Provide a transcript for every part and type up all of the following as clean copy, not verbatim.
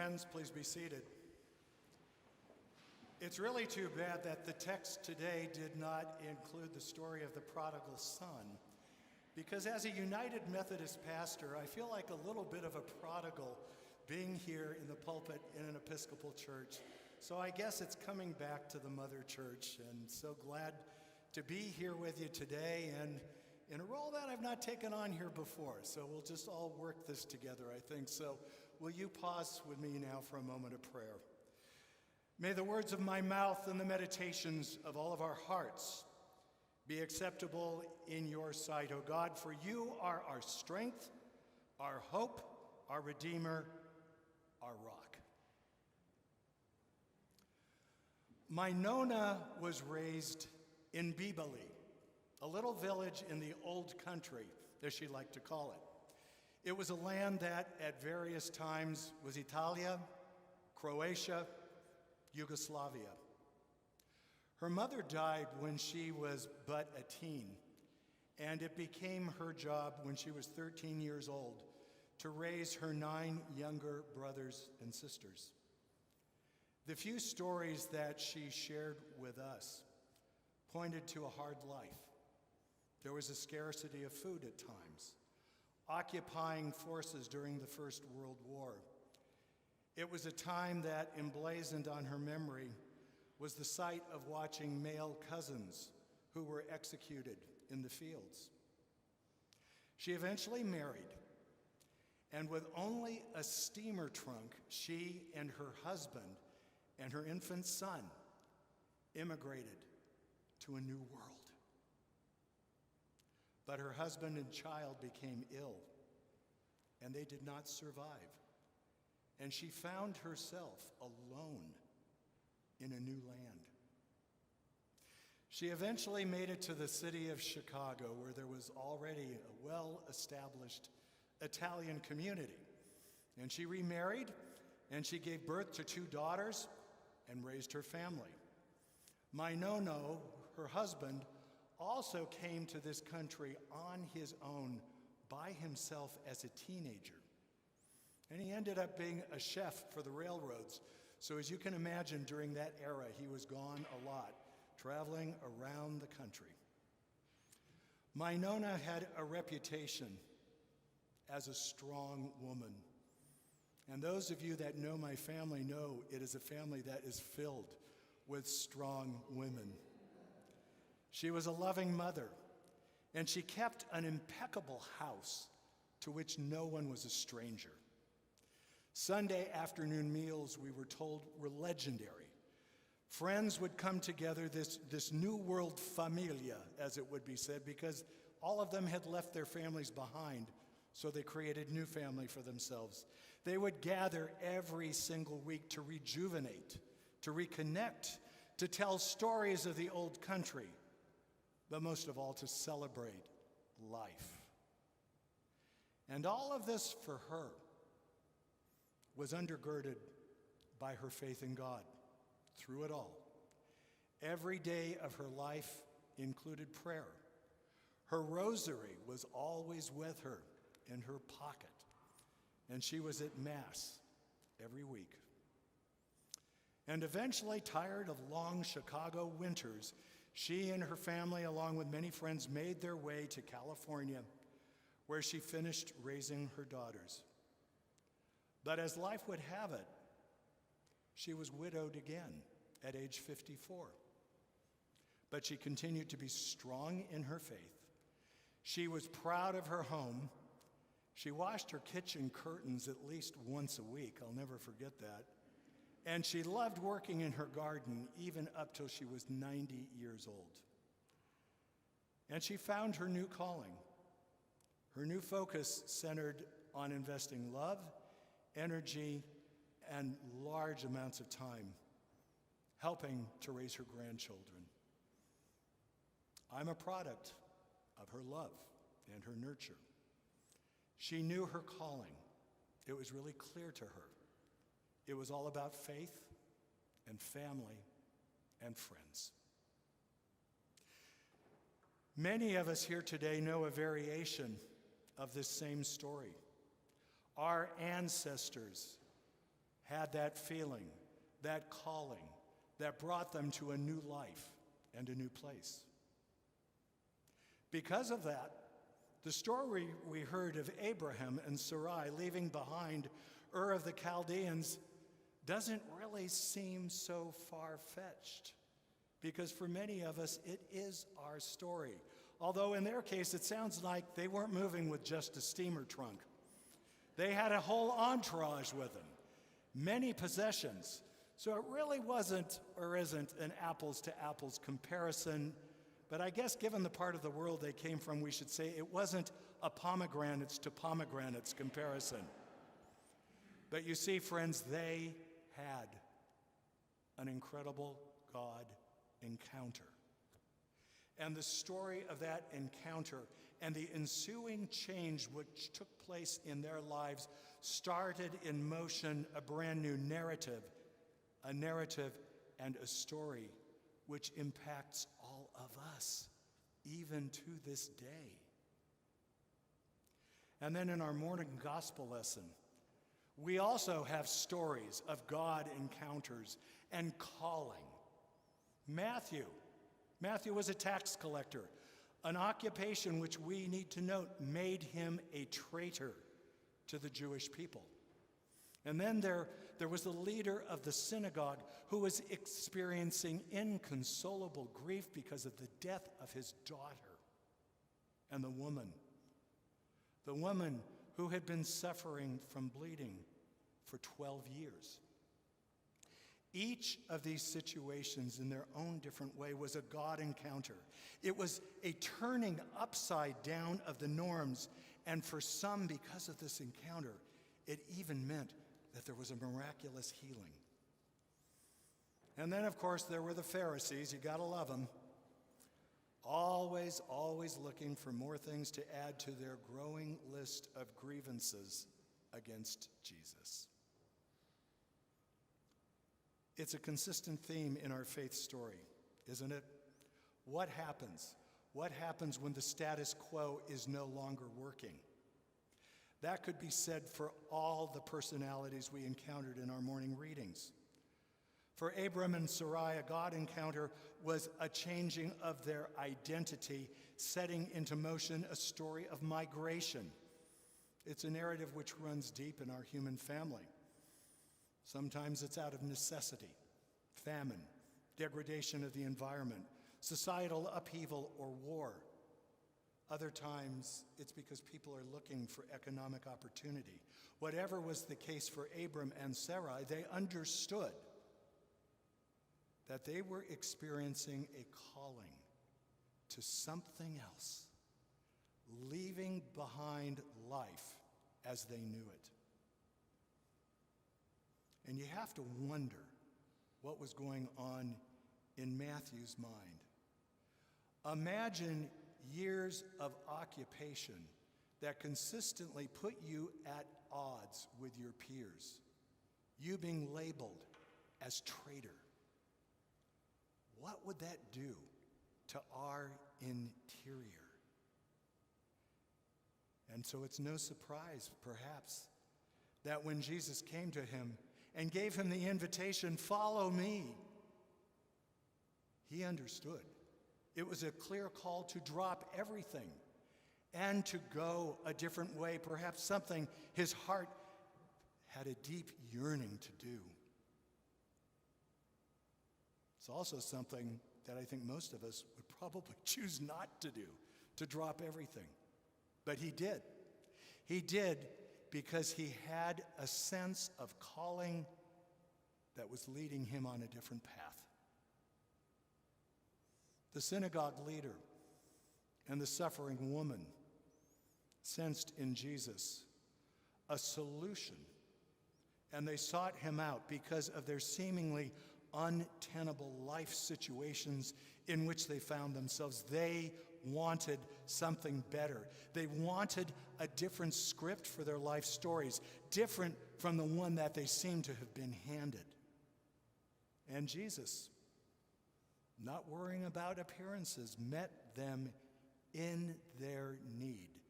Friends, please be seated. It's really too bad that the text today did not include the story of the prodigal son, because as a United Methodist pastor, I feel like a little bit of a prodigal being here in the pulpit in an Episcopal church. So I guess it's coming back to the mother church, and so glad to be here with you today, and in a role that I've not taken on here before. So we'll just all work this together, I think. So will you pause with me now for a moment of prayer? May the words of my mouth and the meditations of all of our hearts be acceptable in your sight, O God, for you are our strength, our hope, our Redeemer, our rock. My Nona was raised in Bibali, a little village in the old country, as she liked to call it. It was a land that at various times was Italia, Croatia, Yugoslavia. Her mother died when she was but a teen, and it became her job when she was 13 years old to raise her 9 younger brothers and sisters. The few stories that she shared with us pointed to a hard life. There was a scarcity of food at times, occupying forces during the First World War. It was a time that emblazoned on her memory was the sight of watching male cousins who were executed in the fields. She eventually married, and with only a steamer trunk, she and her husband and her infant son immigrated to a new world. But her husband and child became ill, and they did not survive. And she found herself alone in a new land. She eventually made it to the city of Chicago, where there was already a well-established Italian community. And she remarried, and she gave birth to 2 daughters and raised her family. My Nono, her husband, also came to this country on his own by himself as a teenager. And he ended up being a chef for the railroads. So as you can imagine, during that era, he was gone a lot, traveling around the country. My Nona had a reputation as a strong woman. And those of you that know my family know it is a family that is filled with strong women. She was a loving mother, and she kept an impeccable house to which no one was a stranger. Sunday afternoon meals, we were told, were legendary. Friends would come together, this new world familia, as it would be said, because all of them had left their families behind, so they created new family for themselves. They would gather every single week to rejuvenate, to reconnect, to tell stories of the old country, but most of all, to celebrate life. And all of this for her was undergirded by her faith in God through it all. Every day of her life included prayer. Her rosary was always with her in her pocket, and she was at Mass every week. And eventually, tired of long Chicago winters, she and her family, along with many friends, made their way to California, where she finished raising her daughters. But as life would have it, she was widowed again at age 54. But she continued to be strong in her faith. She was proud of her home. She washed her kitchen curtains at least once a week. I'll never forget that. And she loved working in her garden even up till she was 90 years old. And she found her new calling. Her new focus centered on investing love, energy, and large amounts of time helping to raise her grandchildren. I'm a product of her love and her nurture. She knew her calling. It was really clear to her. It was all about faith and family and friends. Many of us here today know a variation of this same story. Our ancestors had that feeling, that calling that brought them to a new life and a new place. Because of that, the story we heard of Abraham and Sarai leaving behind Ur of the Chaldeans doesn't really seem so far-fetched, because for many of us, it is our story. Although in their case, it sounds like they weren't moving with just a steamer trunk. They had a whole entourage with them, many possessions. So it really wasn't or isn't an apples-to-apples comparison. But I guess given the part of the world they came from, we should say it wasn't a pomegranates to pomegranates comparison. But you see, friends, they had an incredible God encounter. And the story of that encounter and the ensuing change which took place in their lives started in motion a brand new narrative, a narrative and a story which impacts all of us, even to this day. And then in our morning gospel lesson, we also have stories of God encounters and calling. Matthew was a tax collector, an occupation which we need to note made him a traitor to the Jewish people. And then there was the leader of the synagogue who was experiencing inconsolable grief because of the death of his daughter. And the woman who had been suffering from bleeding for 12 years. Each of these situations in their own different way was a God encounter. It was a turning upside down of the norms, and for some, because of this encounter, it even meant that there was a miraculous healing. And then, of course, there were the Pharisees. You gotta love them. Always looking for more things to add to their growing list of grievances against Jesus. It's a consistent theme in our faith story, isn't it? What happens? What happens when the status quo is no longer working? That could be said for all the personalities we encountered in our morning readings. For Abram and Sarai, a God encounter was a changing of their identity, setting into motion a story of migration. It's a narrative which runs deep in our human family. Sometimes it's out of necessity, famine, degradation of the environment, societal upheaval, or war. Other times, it's because people are looking for economic opportunity. Whatever was the case for Abram and Sarai, they understood that they were experiencing a calling to something else, leaving behind life as they knew it. And you have to wonder what was going on in Matthew's mind. Imagine years of occupation that consistently put you at odds with your peers, you being labeled as traitor. What would that do to our interior? And so it's no surprise, perhaps, that when Jesus came to him and gave him the invitation, "Follow me," he understood. It was a clear call to drop everything and to go a different way, perhaps something his heart had a deep yearning to do. It's also something that I think most of us would probably choose not to do, to drop everything. But he did. He did because he had a sense of calling that was leading him on a different path. The synagogue leader and the suffering woman sensed in Jesus a solution, and they sought him out because of their seemingly untenable life situations in which they found themselves. They wanted something better. They wanted a different script for their life stories, different from the one that they seemed to have been handed. And Jesus, not worrying about appearances, met them in their need,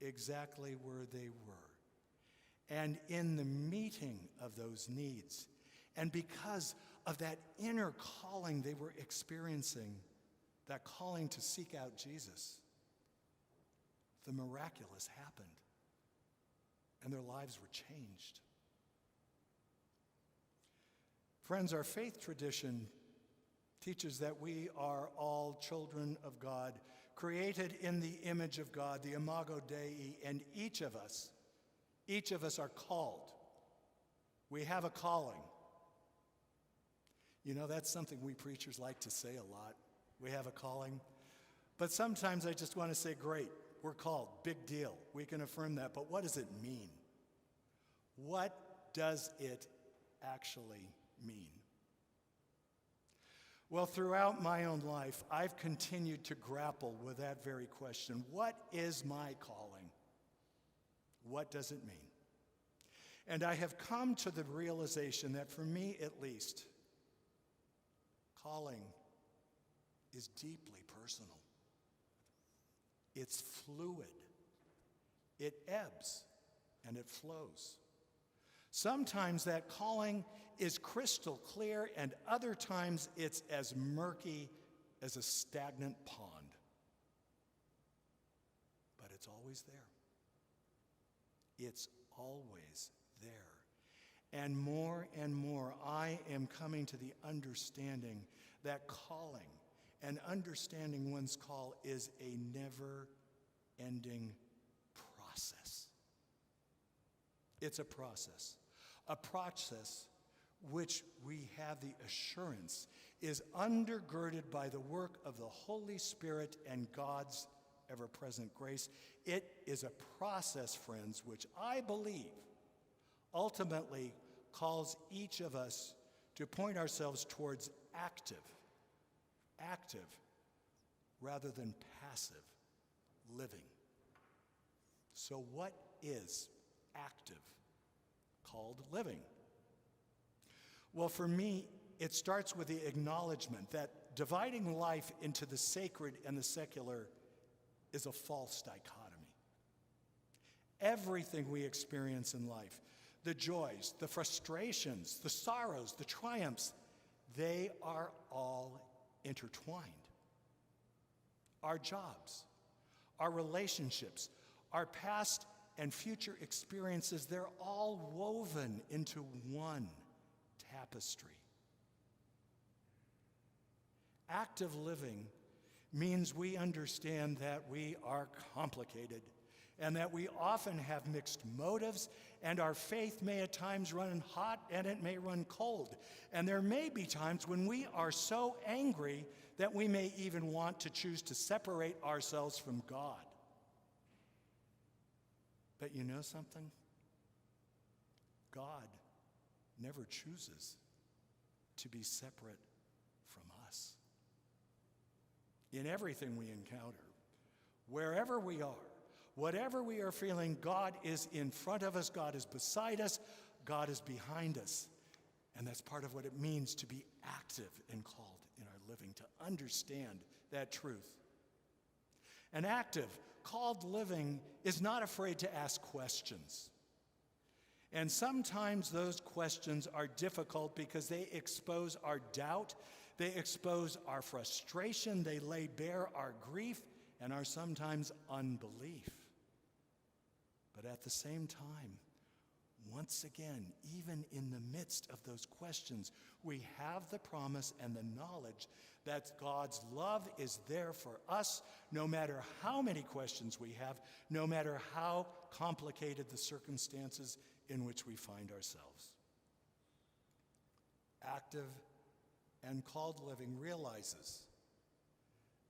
exactly where they were. And in the meeting of those needs, and because of that inner calling they were experiencing, that calling to seek out Jesus, the miraculous happened, and their lives were changed. Friends, our faith tradition teaches that we are all children of God, created in the image of God, the Imago Dei, and each of us are called. We have a calling. You know, that's something we preachers like to say a lot. We have a calling. But sometimes I just want to say, great, we're called, big deal. We can affirm that, but what does it mean? What does it actually mean? Well, throughout my own life, I've continued to grapple with that very question. What is my calling? What does it mean? And I have come to the realization that for me at least, calling is deeply personal. It's fluid. It ebbs and it flows. Sometimes that calling is crystal clear, and other times it's as murky as a stagnant pond. But it's always there. It's always there. And more, I am coming to the understanding that calling and understanding one's call is a never-ending process. It's a process which we have the assurance is undergirded by the work of the Holy Spirit and God's ever-present grace. It is a process, friends, which I believe ultimately calls each of us to point ourselves towards active rather than passive living. So what is active called living? Well, for me, it starts with the acknowledgement that dividing life into the sacred and the secular is a false dichotomy. Everything we experience in life, the joys, the frustrations, the sorrows, the triumphs, they are all intertwined. Our jobs, our relationships, our past and future experiences, they're all woven into one tapestry. Active living means we understand that we are complicated and that we often have mixed motives, and our faith may at times run hot and it may run cold. And there may be times when we are so angry that we may even want to choose to separate ourselves from God. But you know something? God never chooses to be separate from us. In everything we encounter, wherever we are, whatever we are feeling, God is in front of us, God is beside us, God is behind us. And that's part of what it means to be active and called in our living, to understand that truth. An active, called living is not afraid to ask questions. And sometimes those questions are difficult because they expose our doubt, they expose our frustration, they lay bare our grief and our sometimes unbelief. But at the same time, once again, even in the midst of those questions, we have the promise and the knowledge that God's love is there for us, no matter how many questions we have, no matter how complicated the circumstances in which we find ourselves. Active and called living realizes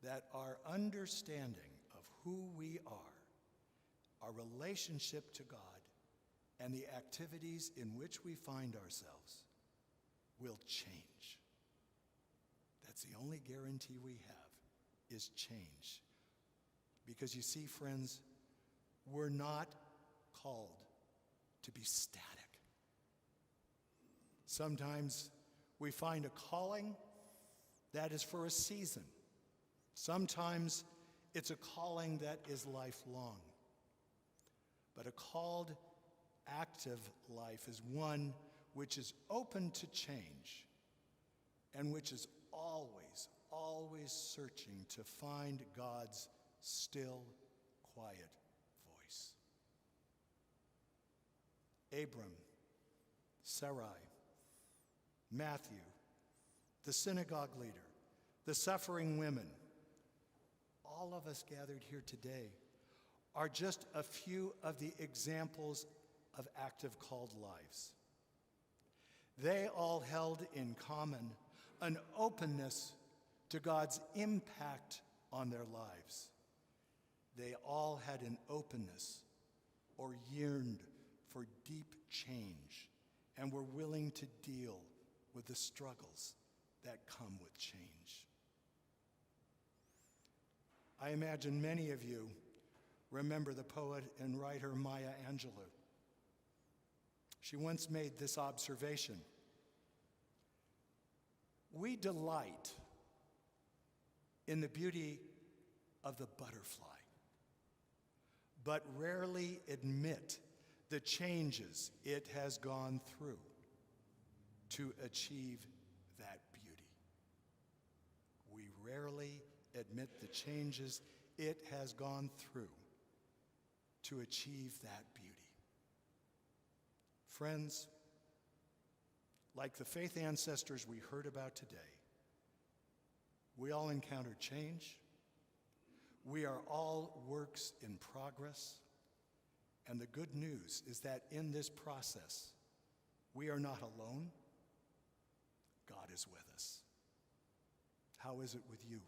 that our understanding of who we are, our relationship to God, and the activities in which we find ourselves will change. That's the only guarantee we have, is change. Because you see, friends, we're not called to be static. Sometimes we find a calling that is for a season. Sometimes it's a calling that is lifelong. But a called, active life is one which is open to change and which is always, always searching to find God's still, quiet voice. Abram, Sarai, Matthew, the synagogue leader, the suffering women, all of us gathered here today are just a few of the examples of active called lives. They all held in common an openness to God's impact on their lives. They all had an openness or yearned for deep change and were willing to deal with the struggles that come with change. I imagine many of you remember the poet and writer Maya Angelou. She once made this observation: we delight in the beauty of the butterfly, but rarely admit the changes it has gone through to achieve that beauty. We rarely admit the changes it has gone through to achieve that beauty. Friends, like the faith ancestors we heard about today, we all encounter change. We are all works in progress. And the good news is that in this process, we are not alone. God is with us. How is it with you?